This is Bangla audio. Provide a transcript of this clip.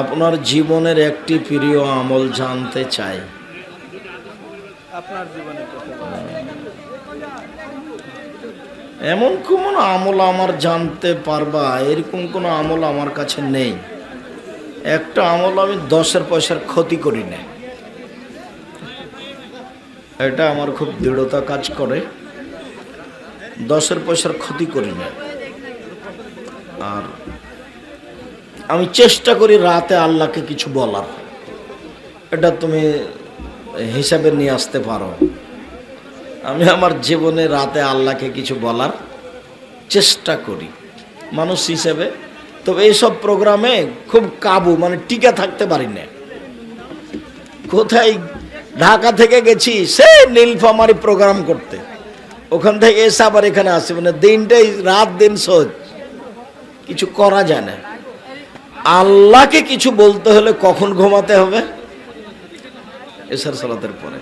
আপনার জীবনের একটি প্রিয় আমল জানতে চাই। আপনার জীবনের কথা বলেন। এমন কোন আমল আমার জানতে পারবা এরকম কোনো আমল আমার কাছে নেই। একটা আমল, আমি 10 পয়সার ক্ষতি করি না, এটা আমার খুব দৃঢ়তা কাজ করে। 10 পয়সার ক্ষতি করি না। আর আমি চেষ্টা করি রাতে আল্লাহকে কিছু বলার, এটা তুমি হিসাবে নিয়ে আসতে পারো। আমি আমার জীবনে রাতে আল্লাহকে কিছু বলার চেষ্টা করি মানুষ হিসেবে। তবে এইসব প্রোগ্রামে খুব কাবু, মানে টিকে থাকতে পারি না। কোথায় ঢাকা থেকে গেছি সে নীলফামারী প্রোগ্রাম করতে, ওখান থেকে এসে আবার এখানে আসি, মানে দিনটাই রাত দিন সোজ, কিছু করা যায় না। আল্লাহকে কিছু বলতে হলে কখন ঘুমাতে হবে? এশার সালাতের পরে।